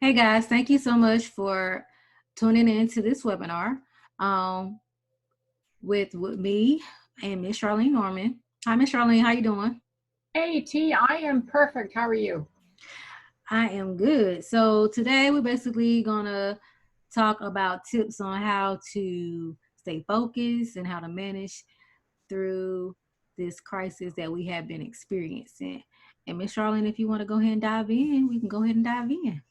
Hey guys, thank you so much for tuning in to this webinar um, with me and Miss Charlene Norman. Hi, Miss Charlene, how you doing? Hey T, I am perfect. How are you? I am good. So today we're basically gonna talk about tips on how to stay focused and how to manage through this crisis that we have been experiencing. And Miss Charlene, if you want to go ahead and dive in, we can go ahead and dive in.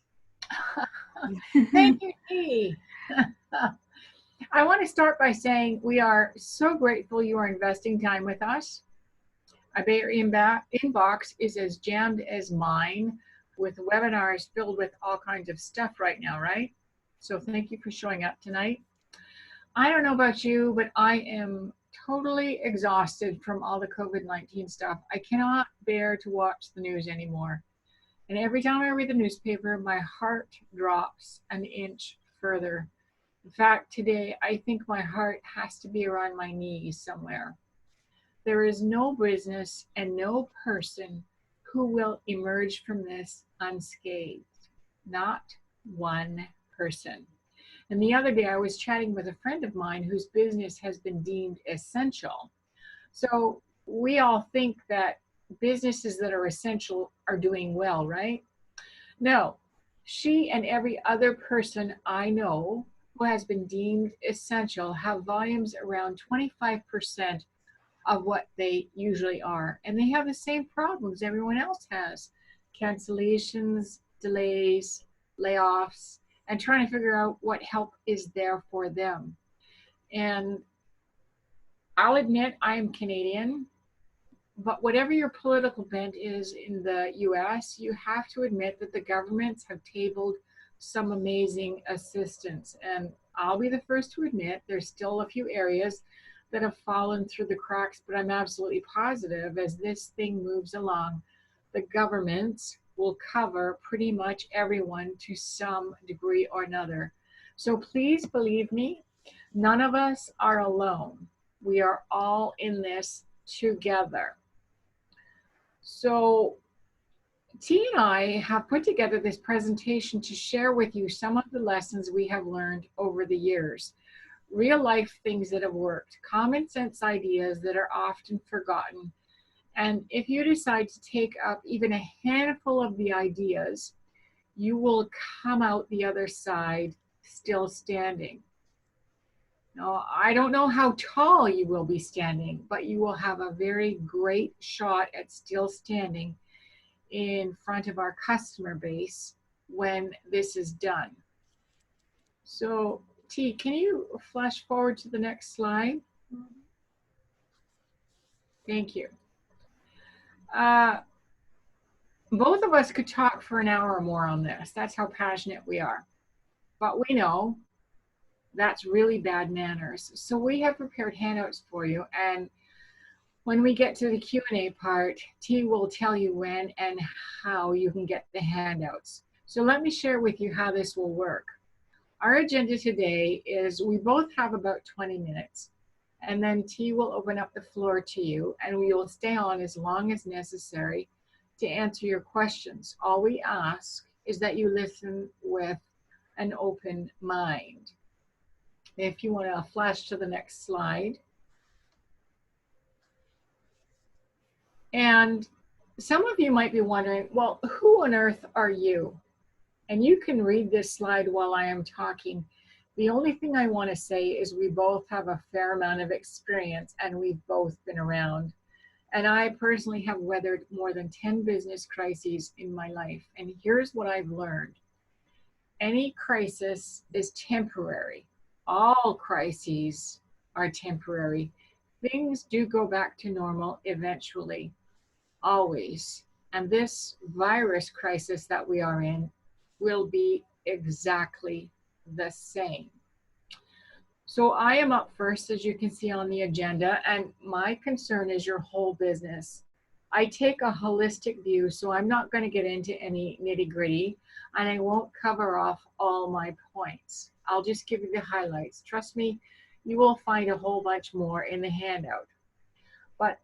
Thank you, T. I want to start by saying we are so grateful you are investing time with us. I bet your inbox is as jammed as mine with webinars filled with all kinds of stuff right now, right? So thank you for showing up tonight. I don't know about you, but I am totally exhausted from all the COVID-19 stuff. I cannot bear to watch the news anymore. And every time I read the newspaper, my heart drops an inch further. In fact, today, I think my heart has to be around my knees somewhere. There is no business and no person who will emerge from this unscathed. Not one person. And the other day, I was chatting with a friend of mine whose business has been deemed essential. So we all think that businesses that are essential are doing well, right? No, she and every other person I know who has been deemed essential have volumes around 25% of what they usually are. And they have the same problems everyone else has: cancellations, delays, layoffs, and trying to figure out what help is there for them. And I'll admit I am Canadian, but whatever your political bent is in the US, you have to admit that the governments have tabled some amazing assistance. And I'll be the first to admit there's still a few areas that have fallen through the cracks, but I'm absolutely positive as this thing moves along, the governments will cover pretty much everyone to some degree or another. So please believe me, none of us are alone. We are all in this together. So T and I have put together this presentation to share with you some of the lessons we have learned over the years. Real life things that have worked, common sense ideas that are often forgotten. And if you decide to take up even a handful of the ideas, you will come out the other side still standing. Now, I don't know how tall you will be standing, but you will have a very great shot at still standing in front of our customer base when this is done. So T, can you flash forward to the next slide? Thank you. Both of us could talk for an hour or more on this. That's how passionate we are. But we know that's really bad manners. So we have prepared handouts for you, and when we get to the Q&A part, T will tell you when and how you can get the handouts. So let me share with you how this will work. Our agenda today is we both have about 20 minutes, and then T will open up the floor to you, and we will stay on as long as necessary to answer your questions. All we ask is that you listen with an open mind. If you want to flash to the next slide. And some of you might be wondering, well, who on earth are you? And you can read this slide while I am talking. The only thing I want to say is we both have a fair amount of experience and we've both been around. And I personally have weathered more than 10 business crises in my life. And here's what I've learned. Any crisis is temporary. All crises are temporary. Things do go back to normal eventually. Always. And this virus crisis that we are in will be exactly the same. So I am up first, as you can see on the agenda, and my concern is your whole business. I take a holistic view, so I'm not going to get into any nitty-gritty, and I won't cover off all my points. I'll just give you the highlights. Trust me, you will find a whole bunch more in the handout. But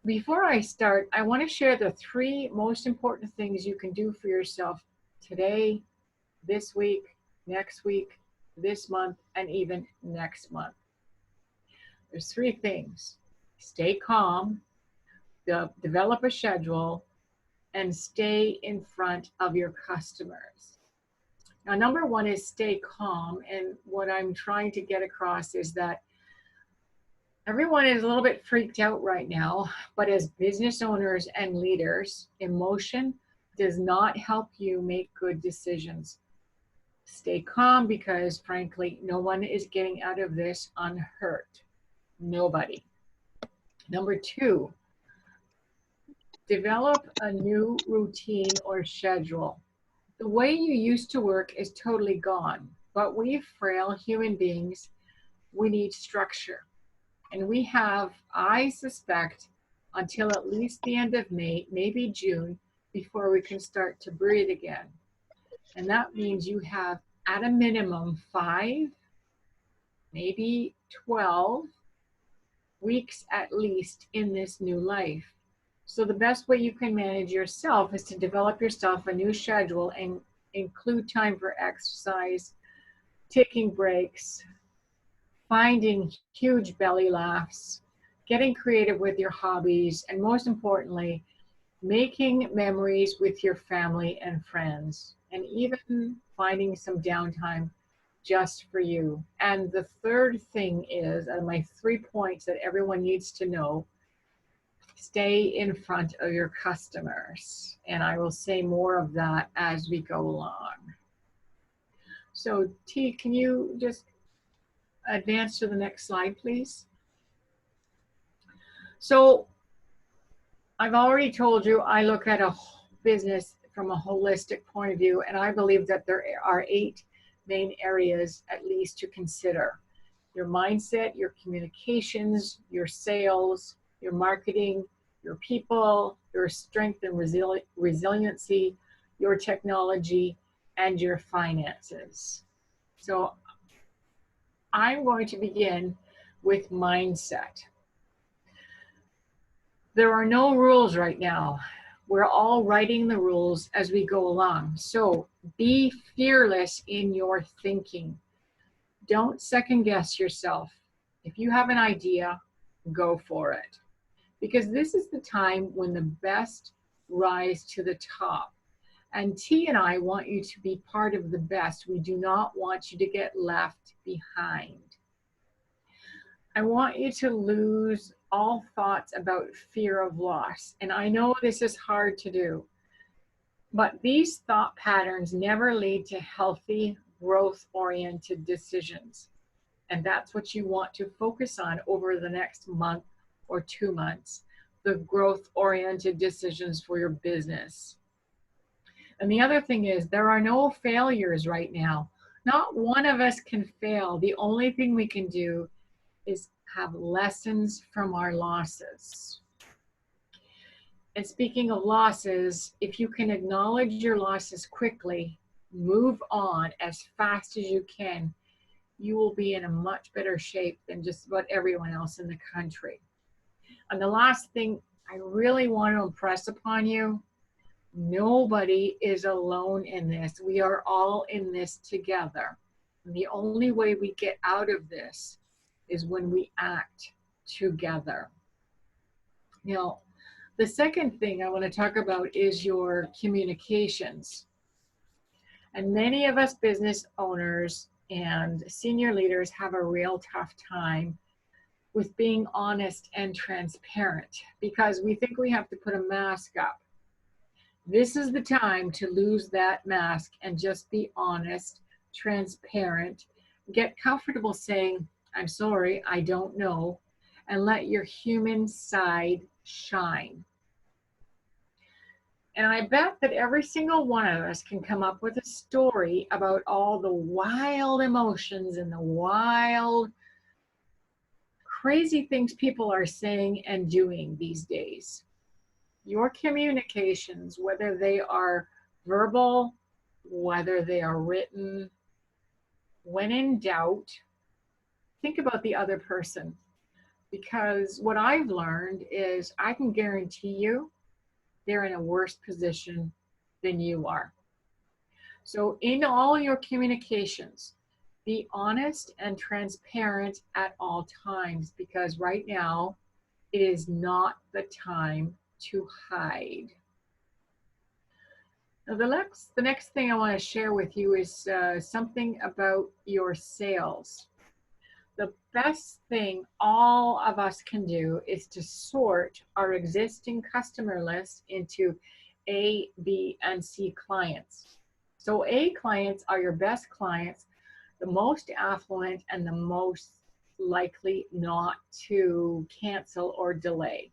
before I start, I want to share the 3 most important things you can do for yourself today, this week, next week, this month, and even next month. There's three things: stay calm, develop a schedule, and stay in front of your customers. Now, number one is stay calm. And what I'm trying to get across is that everyone is a little bit freaked out right now, but as business owners and leaders, emotion does not help you make good decisions. Stay calm because, frankly, no one is getting out of this unhurt. Nobody. Number two, develop a new routine or schedule. The way you used to work is totally gone, but we frail human beings, we need structure. And we have, I suspect, until at least the end of May, maybe June, before we can start to breathe again. And that means you have at a minimum 5, maybe 12 weeks at least in this new life. So the best way you can manage yourself is to develop yourself a new schedule and include time for exercise, taking breaks, finding huge belly laughs, getting creative with your hobbies, and most importantly, making memories with your family and friends, and even finding some downtime just for you. And the third thing is, and my 3 points that everyone needs to know, stay in front of your customers. And I will say more of that as we go along. So T, can you just advance to the next slide, please? So I've already told you I look at a business from a holistic point of view, and I believe that there are 8 main areas at least to consider: your mindset, your communications, your sales, your marketing, your people, your strength and resiliency, your technology, and your finances. So I'm going to begin with mindset. There are no rules right now. We're all writing the rules as we go along. So be fearless in your thinking. Don't second guess yourself. If you have an idea, go for it. Because this is the time when the best rise to the top. And T and I want you to be part of the best. We do not want you to get left behind. I want you to lose all thoughts about fear of loss. And I know this is hard to do, but these thought patterns never lead to healthy, growth-oriented decisions. And that's what you want to focus on over the next month or 2 months, the growth-oriented decisions for your business. And the other thing is, there are no failures right now. Not one of us can fail. The only thing we can do is have lessons from our losses. And speaking of losses, if you can acknowledge your losses quickly, move on as fast as you can, you will be in a much better shape than just about everyone else in the country. And the last thing I really want to impress upon you, nobody is alone in this. We are all in this together. And the only way we get out of this is when we act together. Now, the second thing I want to talk about is your communications. And many of us business owners and senior leaders have a real tough time with being honest and transparent because we think we have to put a mask up. This is the time to lose that mask and just be honest, transparent, get comfortable saying, I'm sorry, I don't know, and let your human side shine. And I bet that every single one of us can come up with a story about all the wild emotions and the wild, crazy things people are saying and doing these days. Your communications, whether they are verbal, whether they are written, when in doubt, think about the other person. Because what I've learned is I can guarantee you they're in a worse position than you are. So in all your communications, be honest and transparent at all times, because right now it is not the time to hide. Now, the next thing I want to share with you is something about your sales. The best thing all of us can do is to sort our existing customer list into A, B, and C clients. So A clients are your best clients, the most affluent, and the most likely not to cancel or delay.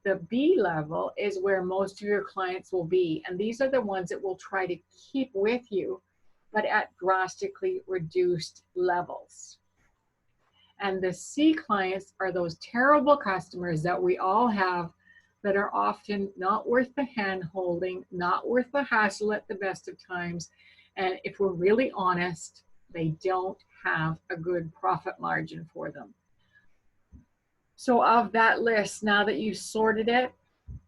The B level is where most of your clients will be, and these are the ones that will try to keep with you, but at drastically reduced levels. And the C clients are those terrible customers that we all have that are often not worth the hand holding, not worth the hassle at the best of times. And if we're really honest, they don't have a good profit margin for them. So of that list, now that you've sorted it,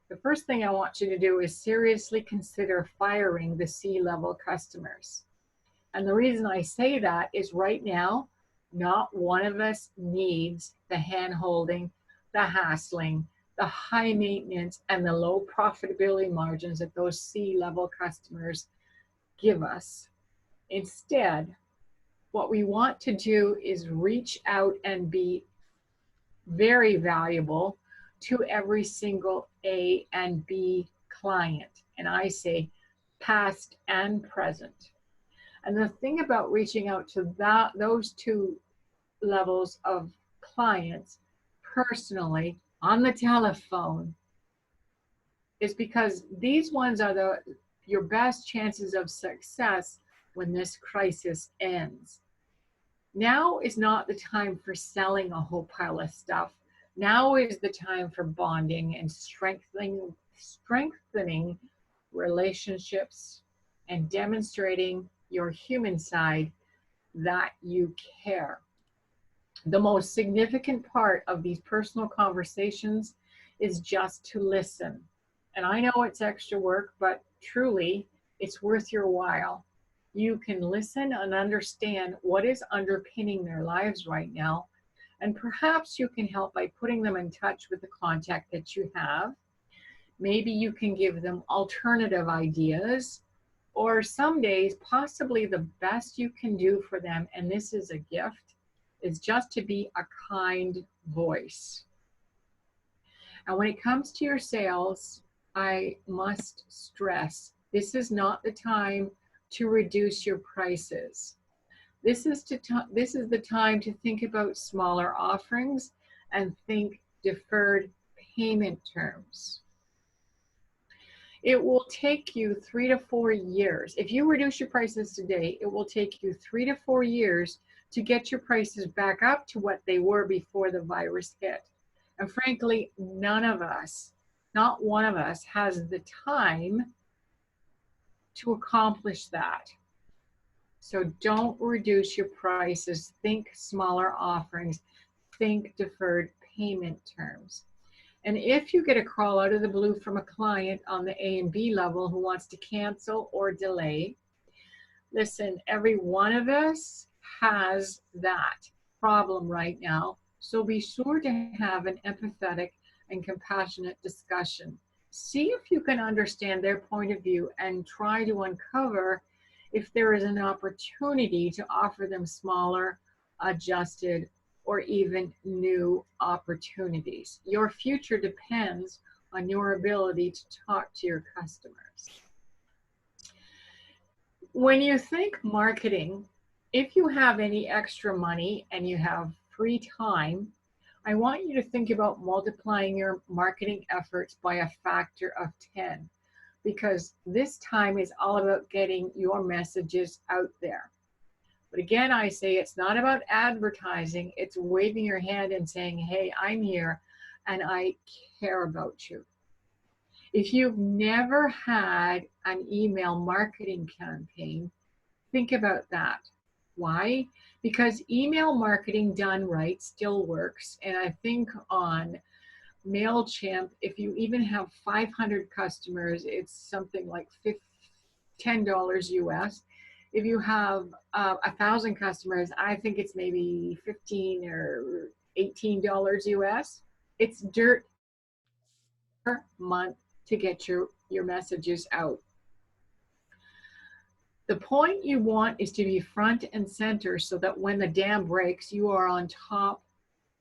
the first thing I want you to do is seriously consider firing the C-level customers. And the reason I say that is right now, not one of us needs the hand-holding, the hassling, the high maintenance, and the low profitability margins that those C-level customers give us. Instead, what we want to do is reach out and be very valuable to every single A and B client. And I say past and present. And the thing about reaching out to those two levels of clients personally on the telephone is because these ones are your best chances of success when this crisis ends. Now is not the time for selling a whole pile of stuff. Now is the time for bonding and strengthening relationships and demonstrating your human side, that you care. The most significant part of these personal conversations is just to listen. And I know it's extra work, but truly it's worth your while. You can listen and understand what is underpinning their lives right now. And perhaps you can help by putting them in touch with the contact that you have. Maybe you can give them alternative ideas, or some days, possibly the best you can do for them, and this is a gift, is just to be a kind voice. And when it comes to your sales, I must stress, this is not the time to reduce your prices. This is the time to think about smaller offerings and think deferred payment terms. It will take you 3 to 4 years. If you reduce your prices today, it will take you 3 to 4 years to get your prices back up to what they were before the virus hit. And frankly, none of us, not one of us, has the time to accomplish that. So don't reduce your prices. Think smaller offerings. Think deferred payment terms. And if you get a call out of the blue from a client on the A and B level who wants to cancel or delay, listen, every one of us has that problem right now. So be sure to have an empathetic and compassionate discussion. See if you can understand their point of view and try to uncover if there is an opportunity to offer them smaller, adjusted, or even new opportunities. Your future depends on your ability to talk to your customers. When you think marketing, if you have any extra money and you have free time, I want you to think about multiplying your marketing efforts by a factor of 10, because this time is all about getting your messages out there. But again, I say it's not about advertising, it's waving your hand and saying, hey, I'm here and I care about you. If you've never had an email marketing campaign, think about that. Why? Because email marketing done right still works. And I think on MailChimp, if you even have 500 customers, it's something like $10 US. If you have 1,000 customers, I think it's maybe 15 or $18 US. It's dirt per month to get your messages out. The point you want is to be front and center so that when the dam breaks, you are on top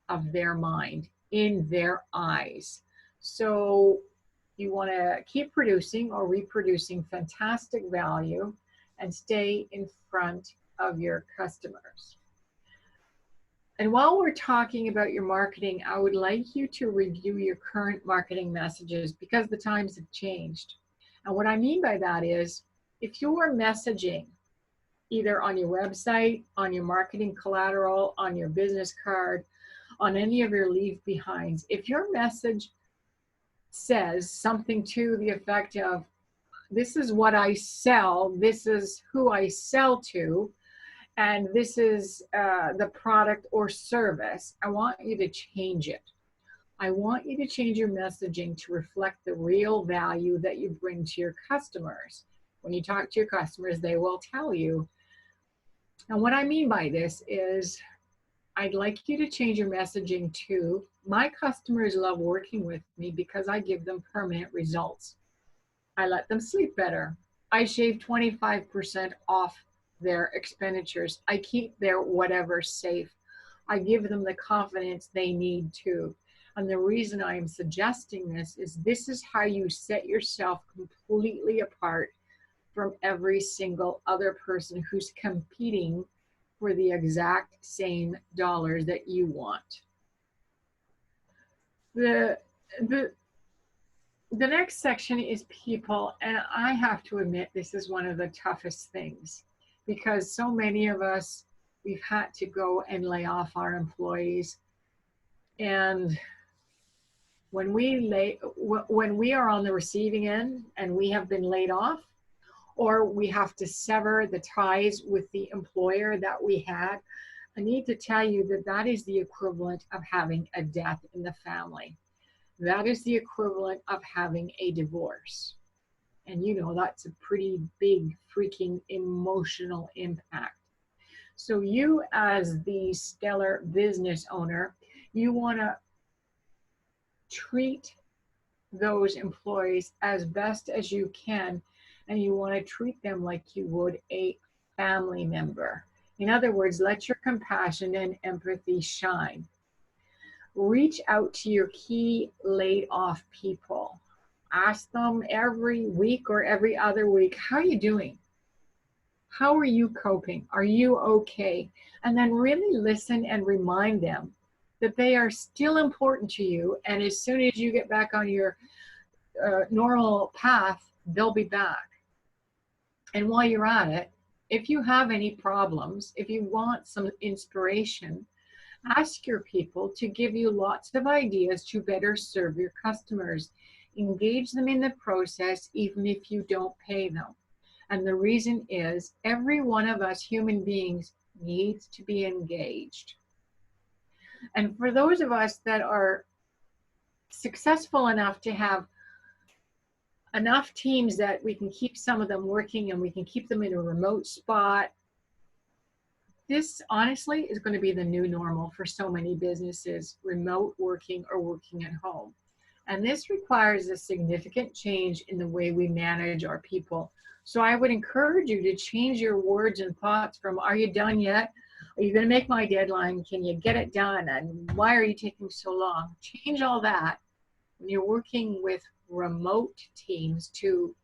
of their mind, in their eyes. So you want to keep producing or reproducing fantastic value and stay in front of your customers. And while we're talking about your marketing, I would like you to review your current marketing messages because the times have changed. And what I mean by that is, if you are messaging either on your website, on your marketing collateral, on your business card, on any of your leave behinds, if your message says something to the effect of, this is what I sell, this is who I sell to, and this is the product or service, I want you to change it. I want you to change your messaging to reflect the real value that you bring to your customers. When you talk to your customers, they will tell you. And what I mean by this is, I'd like you to change your messaging to, my customers love working with me because I give them permanent results. I let them sleep better. I shave 25% off their expenditures. I keep their whatever safe. I give them the confidence they need to. And the reason I am suggesting this is how you set yourself completely apart from every single other person who's competing for the exact same dollars that you want. The next section is people, and I have to admit this is one of the toughest things because so many of us, we've had to go and lay off our employees. And when we are on the receiving end and we have been laid off, or we have to sever the ties with the employer that we had, I need to tell you that that is the equivalent of having a death in the family. That is the equivalent of having a divorce. And you know, that's a pretty big freaking emotional impact. So you, as the stellar business owner, you want to treat those employees as best as you can, and you want to treat them like you would a family member. In other words, let your compassion and empathy shine. Reach out to your key laid off people. Ask them every week or every other week, how are you doing? How are you coping? Are you okay? And then really listen and remind them that they are still important to you. And as soon as you get back on your normal path, they'll be back. And while you're at it, if you have any problems, if you want some inspiration, ask your people to give you lots of ideas to better serve your customers. Engage them in the process, even if you don't pay them. And the reason is, every one of us human beings needs to be engaged. And for those of us that are successful enough to have enough teams that we can keep some of them working and we can keep them in a remote spot, this honestly is going to be the new normal for so many businesses, remote working or working at home. And this requires a significant change in the way we manage our people. So I would encourage you to change your words and thoughts from, are you done yet? Are you going to make my deadline? Can you get it done? And why are you taking so long? Change all that when you're working with remote teams to,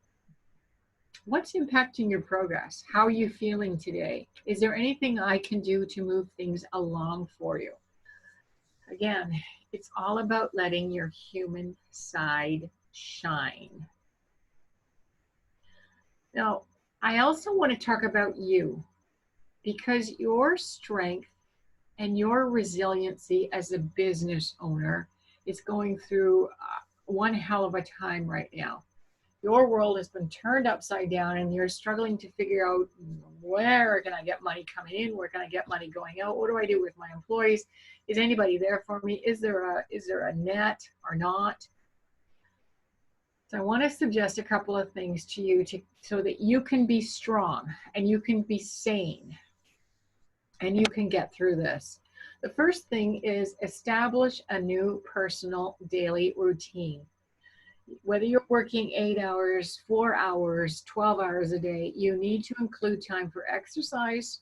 what's impacting your progress? How are you feeling today? Is there anything I can do to move things along for you? Again, it's all about letting your human side shine. Now, I also want to talk about you, because your strength and your resiliency as a business owner is going through one hell of a time right now. Your world has been turned upside down and you're struggling to figure out, where can I get money coming in? Where can I get money going out? What do I do with my employees? Is anybody there for me? Is there a net or not? So I want to suggest a couple of things to you so that you can be strong and you can be sane and you can get through this. The first thing is establish a new personal daily routine. Whether you're working 8 hours, 4 hours, 12 hours a day, you need to include time for exercise,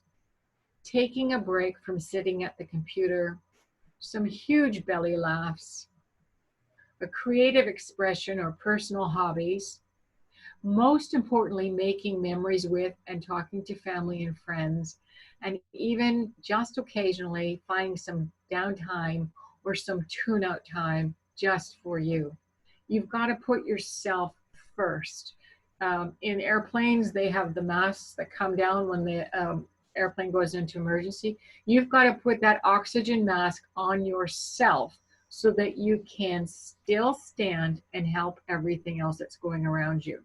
taking a break from sitting at the computer, some huge belly laughs, a creative expression or personal hobbies, most importantly, making memories with and talking to family and friends, and even just occasionally finding some downtime or some tune out time just for you. You've got to put yourself first. In airplanes, they have the masks that come down when the airplane goes into emergency. You've got to put that oxygen mask on yourself so that you can still stand and help everything else that's going around you.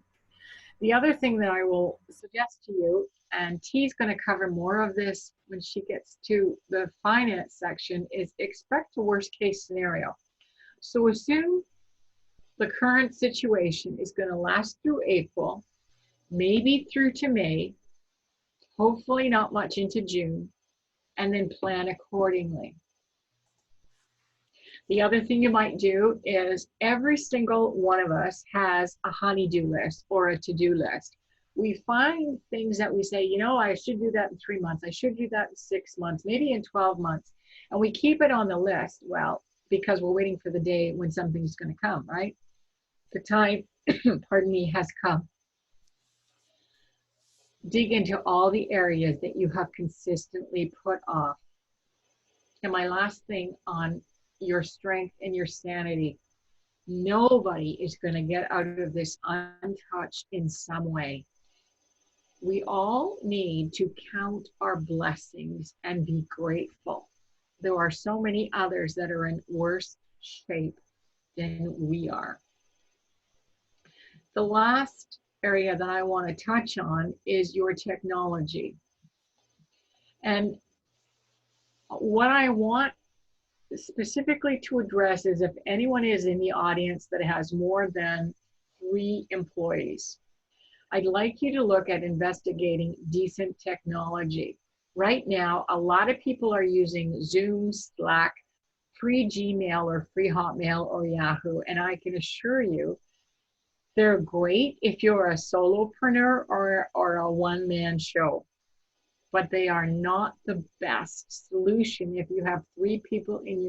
The other thing that I will suggest to you, and T's going to cover more of this when she gets to the finance section, is expect a worst case scenario. So assume the current situation is going to last through April, maybe through to May, hopefully not much into June, and then plan accordingly. The other thing you might do is every single one of us has a honey-do list or a to-do list. We find things that we say, you know, I should do that in 3 months. I should do that in 6 months, maybe in 12 months. And we keep it on the list, well, because we're waiting for the day when something's going to come, right? The time, pardon me, has come. Dig into all the areas that you have consistently put off. And my last thing on your strength and your sanity. Nobody is going to get out of this untouched in some way. We all need to count our blessings and be grateful. There are so many others that are in worse shape than we are. The last area that I want to touch on is your technology. And what I want specifically to address is if anyone is in the audience that has more than 3 employees, I'd like you to look at investigating decent technology. Right now, a lot of people are using Zoom, Slack, free Gmail or free Hotmail or Yahoo, and I can assure you they're great if you're a solopreneur or a one-man show. But they are not the best solution if you have 3 people in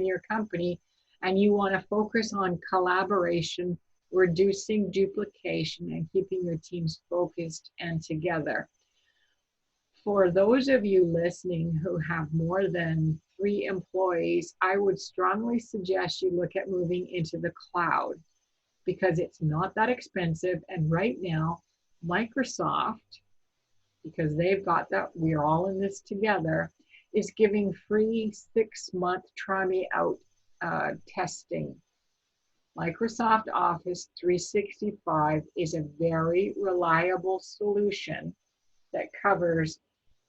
your company and you want to focus on collaboration, reducing duplication, and keeping your teams focused and together. For those of you listening who have more than 3 employees, I would strongly suggest you look at moving into the cloud because it's not that expensive. And right now, Microsoft, because they've got that, we're all in this together, is giving free 6-month try me out testing. Microsoft Office 365 is a very reliable solution that covers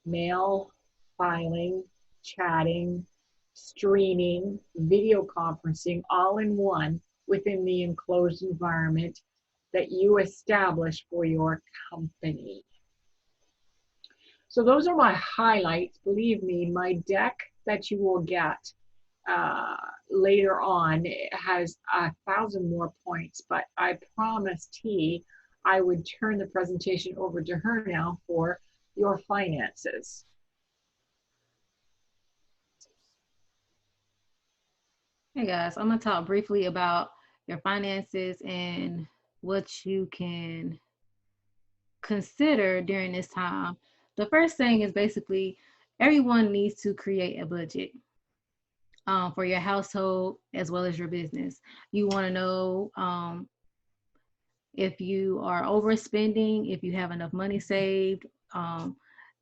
mail, filing, chatting, streaming, video conferencing, all in one within the enclosed environment that you establish for your company. So those are my highlights. Believe me, my deck that you will get later on has 1,000 more points, but I promised T I would turn the presentation over to her now for your finances. Hey guys, I'm gonna talk briefly about your finances and what you can consider during this time. The first thing is basically everyone needs to create a budget for your household as well as your business. You want to know if you are overspending, if you have enough money saved,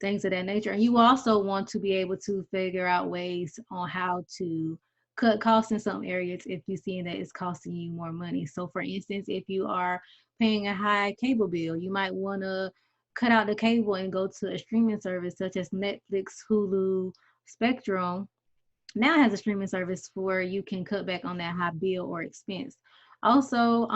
things of that nature. And you also want to be able to figure out ways on how to cut costs in some areas if you're seeing that it's costing you more money. So for instance, if you are paying a high cable bill, you might want to cut out the cable and go to a streaming service such as Netflix, Hulu, Spectrum. Now has a streaming service where you can cut back on that high bill or expense. Also,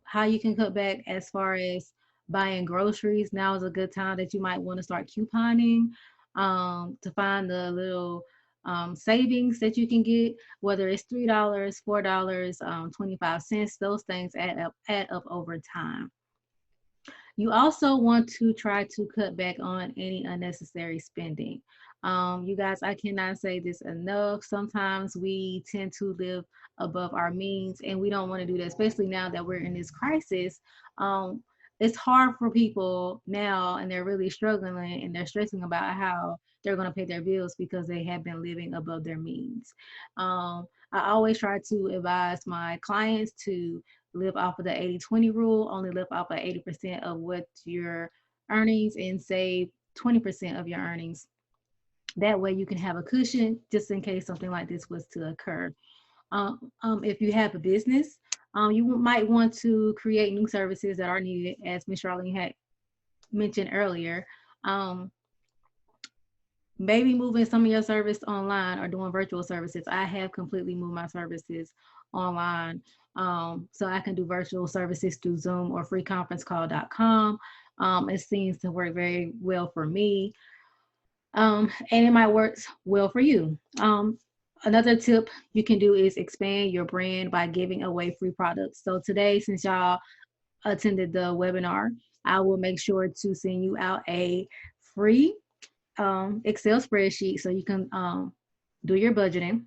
how you can cut back as far as buying groceries. Now is a good time that you might want to start couponing, to find the little savings that you can get, whether it's $3, $4, 25 cents. Those things add up over time. You also want to try to cut back on any unnecessary spending. You guys, I cannot say this enough. Sometimes we tend to live above our means, and we don't want to do that, especially now that we're in this crisis. Um, it's hard for people now, and they're really struggling and they're stressing about how they're going to pay their bills because they have been living above their means. I always try to advise my clients to live off of the 80/20 rule, only live off of 80% of what your earnings and save 20% of your earnings. That way you can have a cushion just in case something like this was to occur. If you have a business, you might want to create new services that are needed, as Ms. Charlene had mentioned earlier. Um, Maybe moving some of your service online or doing virtual services. I have completely moved my services online. So I can do virtual services through Zoom or freeconferencecall.com. It seems to work very well for me. And it might work well for you. Another tip you can do is expand your brand by giving away free products. So today, since y'all attended the webinar, I will make sure to send you out a free Excel spreadsheet so you can do your budgeting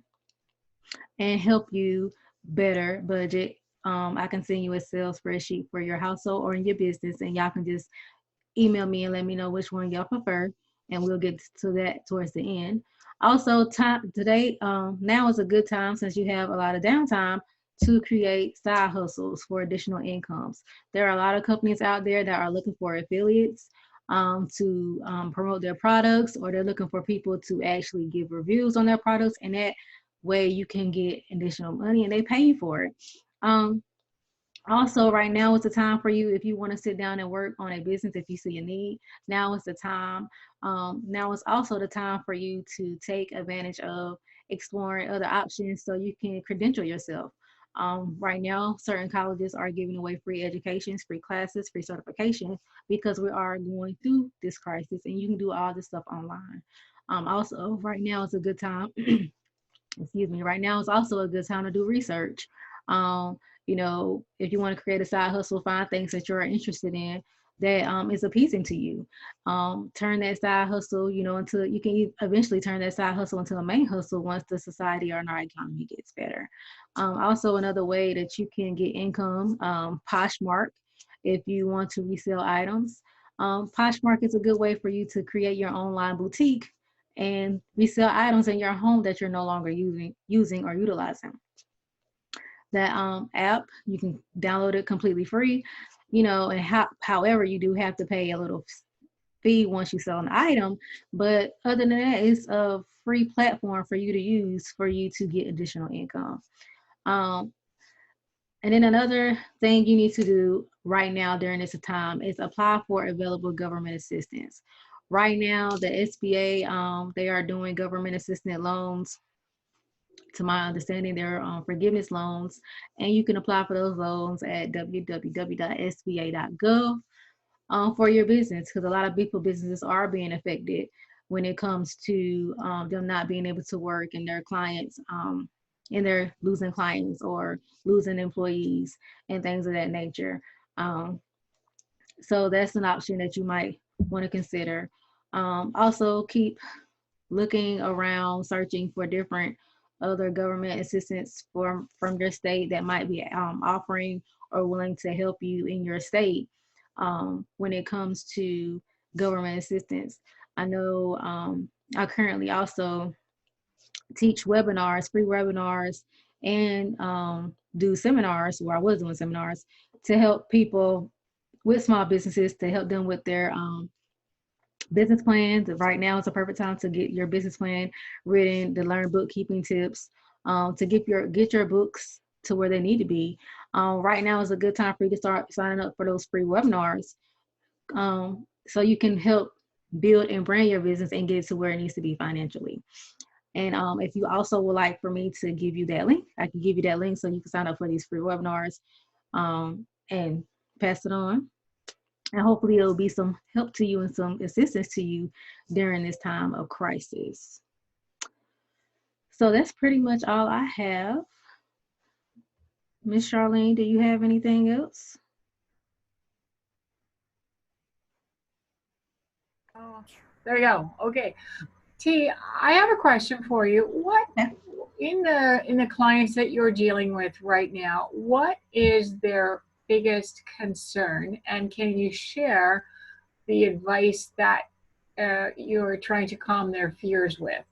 and help you better budget. I can send you a Excel spreadsheet for your household or in your business, and y'all can just email me and let me know which one y'all prefer, and we'll get to that towards the end. Also, time today, now is a good time since you have a lot of downtime to create side hustles for additional incomes. There are a lot of companies out there that are looking for affiliates to promote their products, or they're looking for people to actually give reviews on their products, and that way you can get additional money and they pay you for it. Um, Also, right now is the time for you if you want to sit down and work on a business, if you see a need. Now is the time. Now is also the time for you to take advantage of exploring other options so you can credential yourself. Right now, certain colleges are giving away free educations, free classes, free certifications because we are going through this crisis, and you can do all this stuff online. Also, right now is a good time. Excuse me, right now is also a good time to do research. Um, if you want to create a side hustle, find things that you're interested in that is appeasing to you. Turn that side hustle, into you can eventually turn that side hustle into a main hustle once the society or our economy gets better. Also, another way that you can get income, Poshmark, if you want to resell items. Poshmark is a good way for you to create your online boutique and resell items in your home that you're no longer using or utilizing. That app, you can download it completely free, and however, you do have to pay a little fee once you sell an item, but other than that, it's a free platform for you to use for you to get additional income. And then another thing you need to do right now during this time is apply for available government assistance. Right now, the SBA, they are doing government assistance loans. To my understanding, they're forgiveness loans, and you can apply for those loans at www.sba.gov for your business, because a lot of businesses are being affected when it comes to them not being able to work and their clients, and they're losing clients or losing employees and things of that nature. So that's an option that you might want to consider. Also, keep looking around, searching for different other government assistance from your state that might be offering or willing to help you in your state when it comes to government assistance. I know I currently also teach webinars, free webinars, and do seminars, where I was doing seminars to help people with small businesses, to help them with their business plans. Right now is a perfect time to get your business plan written, to learn bookkeeping tips, to get your books to where they need to be. Right now is a good time for you to start signing up for those free webinars, so you can help build and brand your business and get it to where it needs to be financially. And if you also would like for me to give you that link, I can give you that link so you can sign up for these free webinars. and pass it on. And hopefully it'll be some help to you and some assistance to you during this time of crisis. So that's pretty much all I have. Miss Charlene, do you have anything else? Oh, there you go. Okay. T, I have a question for you. What in the clients that you're dealing with right now, what is their biggest concern, and can you share the advice that you're trying to calm their fears with?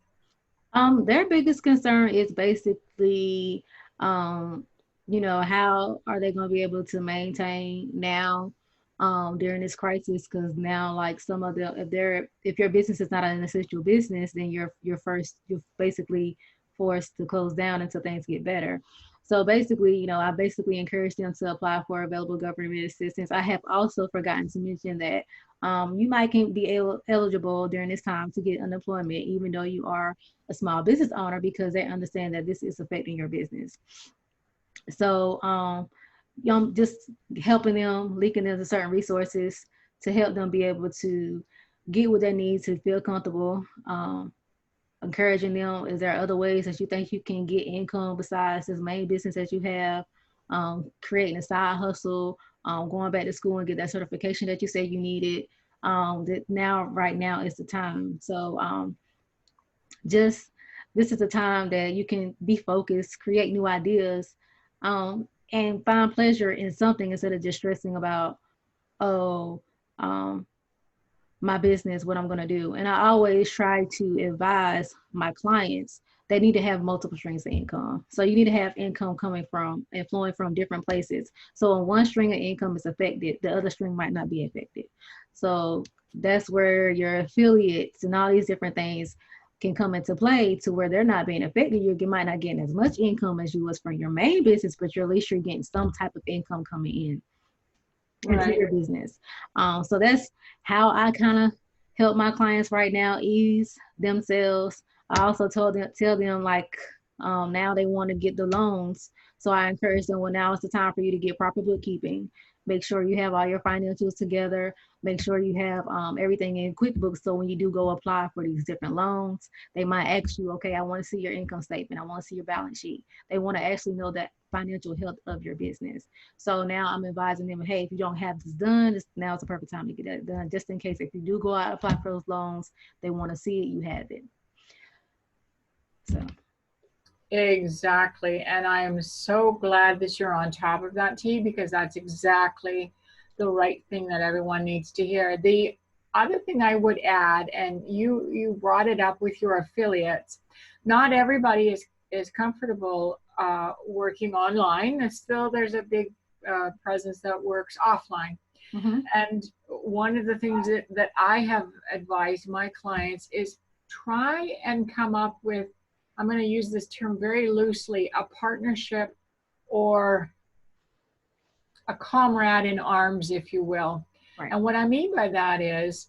Their biggest concern is basically, how are they going to be able to maintain now, during this crisis? Because now, like some of the, if your business is not an essential business, then you're basically forced to close down until things get better. So basically, I basically encourage them to apply for available government assistance. I have also forgotten to mention that you might can't be eligible during this time to get unemployment, even though you are a small business owner, because they understand that this is affecting your business. So, just helping them, linking them to certain resources to help them be able to get what they need to feel comfortable. Encouraging them, is there other ways that you think you can get income besides this main business that you have? Creating a side hustle, going back to school and get that certification that you said you needed. That now, right now is the time. So, just this is a time that you can be focused, create new ideas, and find pleasure in something instead of just stressing about, oh, um, my business, what I'm going to do. And I always try to advise my clients they need to have multiple streams of income. So you need to have income coming from and flowing from different places. So when one string of income is affected, the other string might not be affected. So that's where your affiliates and all these different things can come into play, to where they're not being affected. You might not get as much income as you was from your main business, but at least you're getting some type of income coming in into your business. So that's how I kind of help my clients right now ease themselves. I also tell them like, now they want to get the loans. So I encourage them, well, now it's the time for you to get proper bookkeeping. Make sure you have all your financials together. Make sure you have everything in QuickBooks. So when you do go apply for these different loans, they might ask you, okay, I want to see your income statement. I want to see your balance sheet. They want to actually know that financial health of your business. So now I'm advising them, hey, if you don't have this done, now is the perfect time to get that done, just in case if you do go out and apply for those loans, they want to see it, you have it. So. Exactly. And I am so glad that you're on top of that, T, because that's exactly the right thing that everyone needs to hear. The other thing I would add, and you brought it up with your affiliates, not everybody is comfortable working online. Still, there's a big presence that works offline. Mm-hmm. And one of the things that I have advised my clients is try and come up with, I'm going to use this term very loosely, a partnership or a comrade in arms, if you will. Right. And what I mean by that is,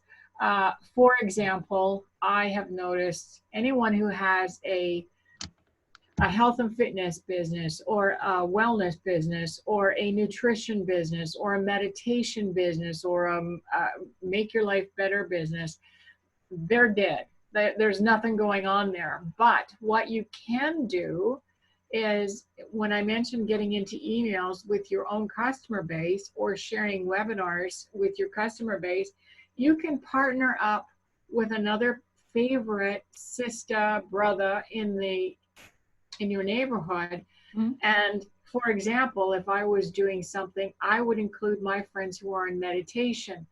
for example, I have noticed anyone who has a health and fitness business or a wellness business or a nutrition business or a meditation business or a make your life better business, they're dead. There's nothing going on there. But what you can do is, when I mentioned getting into emails with your own customer base or sharing webinars with your customer base, you can partner up with another favorite sister, brother in your neighborhood. Mm-hmm. And for example, if I was doing something, I would include my friends who are in meditation.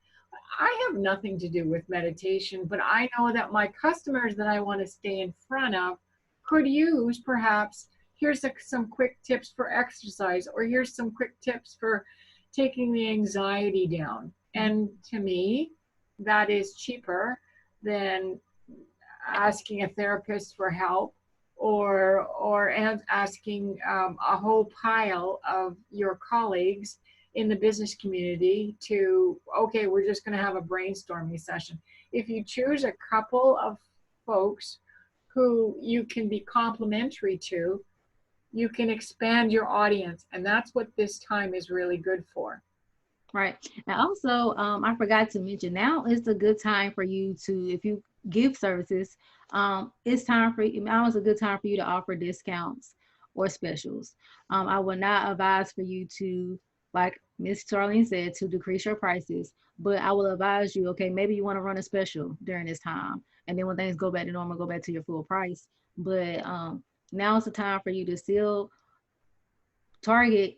I have nothing to do with meditation, but I know that my customers that I want to stay in front of could use, perhaps, here's some quick tips for exercise, or here's some quick tips for taking the anxiety down. And to me, that is cheaper than asking a therapist for help, or asking a whole pile of your colleagues in the business community to, okay, we're just going to have a brainstorming session. If you choose a couple of folks who you can be complimentary to, you can expand your audience. And that's what this time is really good for. Right. And also, I forgot to mention, now is a good time for you to, if you give services, it's time for you, now is a good time for you to offer discounts or specials. I would not advise for you to, like Miss Charlene said, to decrease your prices, but I will advise you, okay, maybe you want to run a special during this time. And then when things go back to normal, go back to your full price. But now is the time for you to still target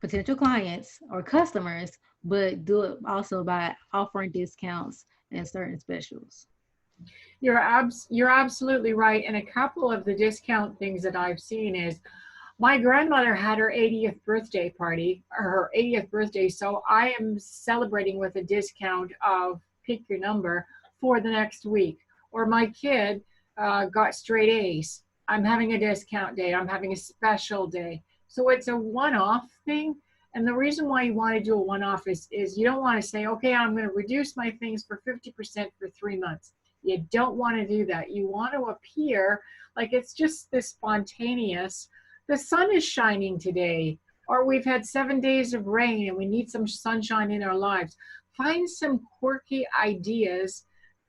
potential clients or customers, but do it also by offering discounts and certain specials. You're absolutely right. And a couple of the discount things that I've seen is my grandmother had her 80th birthday party, or her 80th birthday. So I am celebrating with a discount of pick your number for the next week. Or my kid got straight A's. I'm having a discount day. I'm having a special day. So it's a one-off thing. And the reason why you want to do a one-off is you don't want to say, okay, I'm going to reduce my things for 50% for 3 months. You don't want to do that. You want to appear like it's just this spontaneous, the sun is shining today, or we've had 7 days of rain and we need some sunshine in our lives. Find some quirky ideas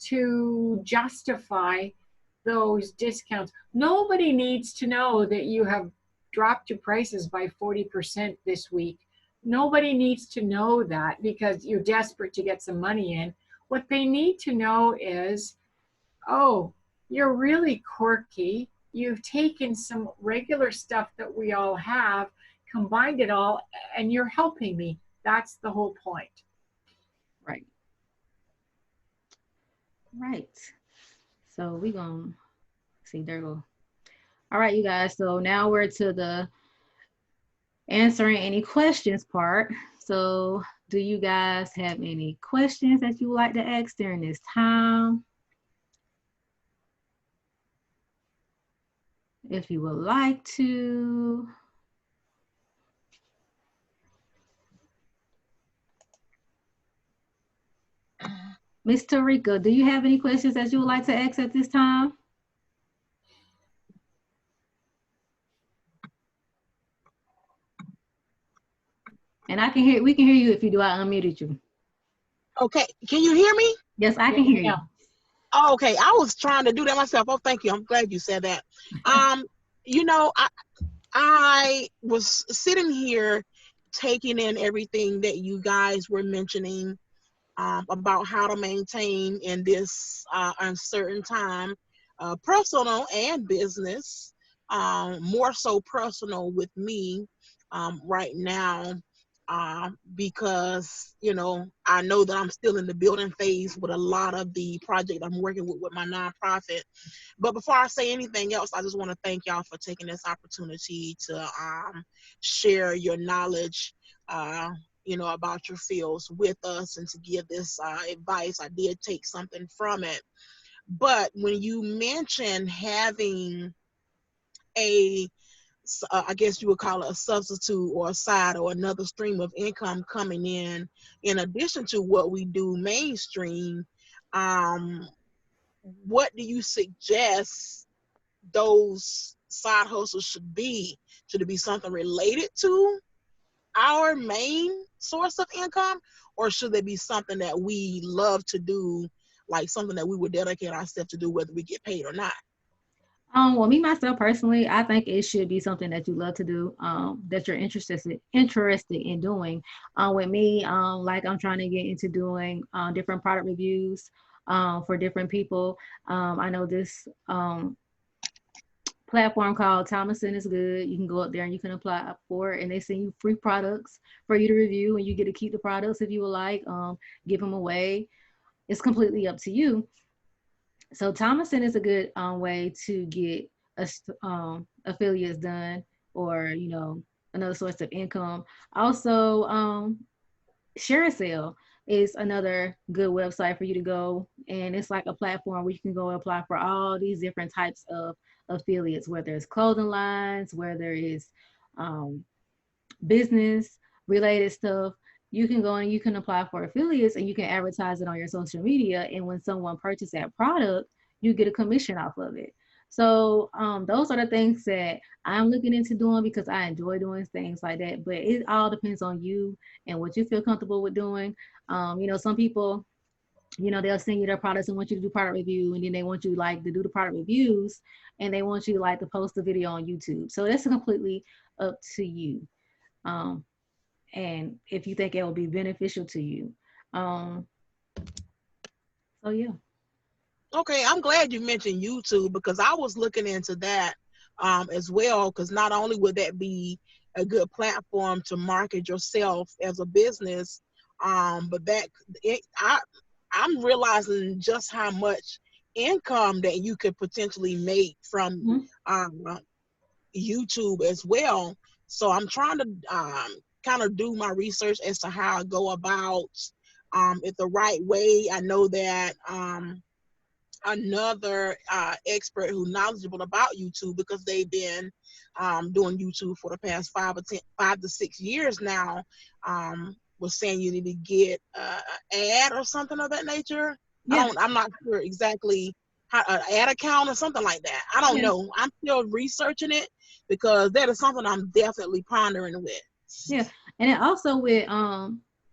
to justify those discounts. Nobody needs to know that you have dropped your prices by 40% this week. Nobody needs to know that because you're desperate to get some money in. What they need to know is, oh, you're really quirky. You've taken some regular stuff that we all have, combined it all, and you're helping me. That's the whole point. Right. Right. So we gonna see, there we go. All right, you guys. So now we're to the answering any questions part. So do you guys have any questions that you would like to ask during this time? If you would like to. Ms. Tarika, do you have any questions that you would like to ask at this time? And we can hear you if you do. I unmuted you. Okay, can you hear me? Yes, I can hear you. Oh, okay, I was trying to do that myself. Oh, thank you. I'm glad you said that. You know, I was sitting here taking in everything that you guys were mentioning about how to maintain in this uncertain time, personal and business, more so personal with me right now. Because, you know, I know that I'm still in the building phase with a lot of the project I'm working with my nonprofit. But before I say anything else, I just want to thank y'all for taking this opportunity to share your knowledge, you know, about your fields with us and to give this advice. I did take something from it. But when you mention having I guess you would call it a substitute or a side or another stream of income coming in addition to what we do mainstream, what do you suggest those side hustles should be? Should it be something related to our main source of income, or should it be something that we love to do, like something that we would dedicate ourselves to do whether we get paid or not? Well, me myself personally, I think it should be something that you love to do, that you're interested in doing. With me, like I'm trying to get into doing different product reviews for different people. I know this platform called Thomason is good. You can go up there and you can apply for it, and they send you free products for you to review, and you get to keep the products if you would like. Give them away. It's completely up to you. So Thomason is a good way to get affiliates done, or, you know, another source of income. Also, ShareASale is another good website for you to go, and it's like a platform where you can go apply for all these different types of affiliates, whether it's clothing lines, whether it's business related stuff. You can go and you can apply for affiliates, and you can advertise it on your social media. And when someone purchases that product, you get a commission off of it. So those are the things that I'm looking into doing because I enjoy doing things like that. But it all depends on you and what you feel comfortable with doing. Some people, they'll send you their products and want you to do product review, and then they want you like to do the product reviews, and they want you like to post the video on YouTube. So that's completely up to you. And if you think it will be beneficial to you. So yeah. Okay, I'm glad you mentioned YouTube because I was looking into that as well. Because not only would that be a good platform to market yourself as a business, but I'm realizing just how much income that you could potentially make from YouTube as well. So I'm trying to kind of do my research as to how I go about it the right way. I know that another expert who knowledgeable about YouTube because they've been doing YouTube for the past 5 to 6 years now, was saying you need to get an ad or something of that nature. Yeah. I'm not sure exactly how an ad account or something like that. I don't know. I'm still researching it because that is something I'm definitely pondering with. Yeah. And then also with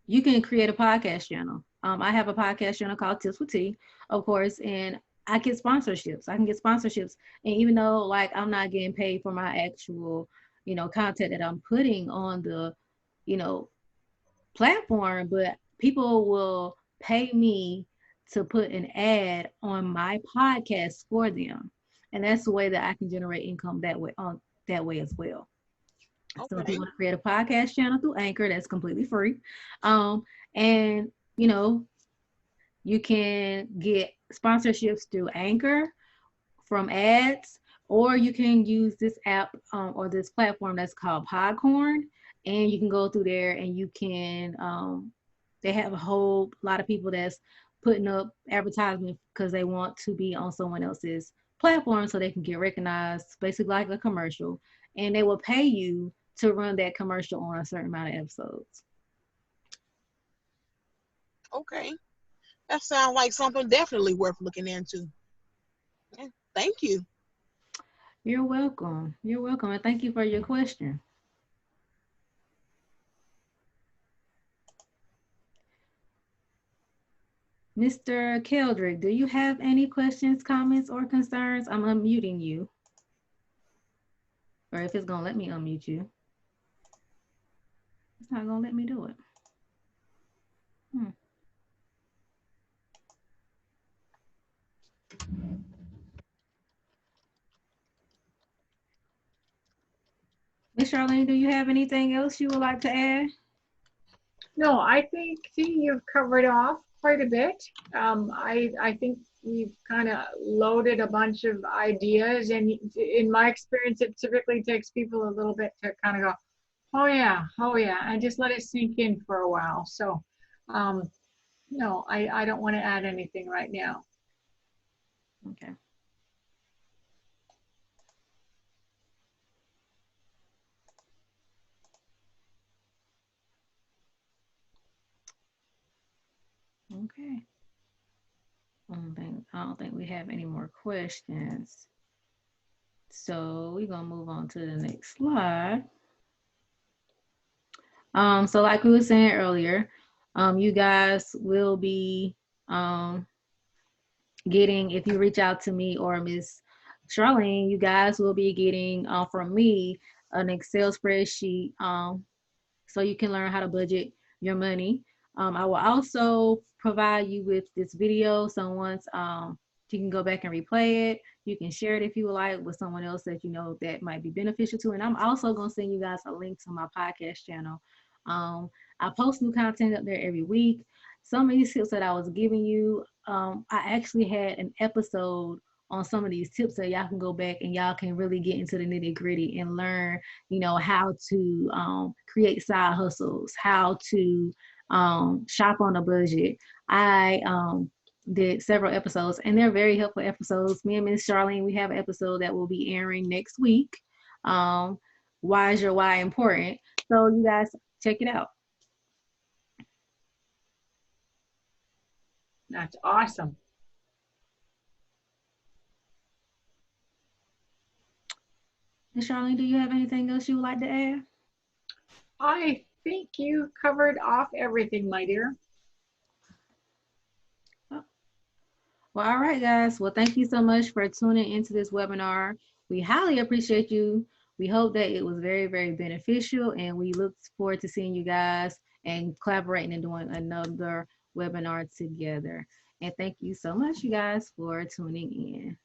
you can create a podcast channel. I have a podcast channel called Tips with T, of course, and I get sponsorships. I can get sponsorships. And even though like I'm not getting paid for my actual, content that I'm putting on the, platform, but people will pay me to put an ad on my podcast for them. And that's the way that I can generate income that way as well. So if you Okay. want to create a podcast channel through Anchor, that's completely free. And you can get sponsorships through Anchor from ads, or you can use this app or this platform that's called Podcorn, and you can go through there and you can. They have a whole lot of people that's putting up advertisements because they want to be on someone else's platform so they can get recognized, basically like a commercial, and they will pay you to run that commercial on a certain amount of episodes. Okay. That sounds like something definitely worth looking into. Yeah, thank you. You're welcome. You're welcome. And thank you for your question. Mr. Keldrick, do you have any questions, comments, or concerns? I'm unmuting you. Or if it's going to let me unmute you. It's not going to let me do it. Miss Charlene, do you have anything else you would like to add? No, I think you've covered off quite a bit. I think we've kind of loaded a bunch of ideas, and in my experience, it typically takes people a little bit to kind of go, oh yeah, and just let it sink in for a while. So, no, I don't want to add anything right now. Okay. Okay. I don't think we have any more questions. So we're gonna move on to the next slide. So like we were saying earlier, you guys will be getting, if you reach out to me or Miss Charlene, you guys will be getting from me an Excel spreadsheet so you can learn how to budget your money. I will also provide you with this video. So once you can go back and replay it, you can share it if you would like with someone else that you know that might be beneficial to. And I'm also going to send you guys a link to my podcast channel. I post new content up there every week. Some of these tips that I was giving you, I actually had an episode on some of these tips that y'all can go back and y'all can really get into the nitty gritty and learn, how to create side hustles, how to shop on a budget. I did several episodes and they're very helpful episodes. Me and Miss Charlene, we have an episode that will be airing next week. Why is your why important? So you guys check it out. That's awesome. And Charlene, do you have anything else you would like to add? I think you covered off everything, my dear. Well, all right, guys. Well, thank you so much for tuning into this webinar. We highly appreciate you. We hope that it was very, very beneficial, and we look forward to seeing you guys and collaborating and doing another webinar together. And thank you so much, you guys, for tuning in.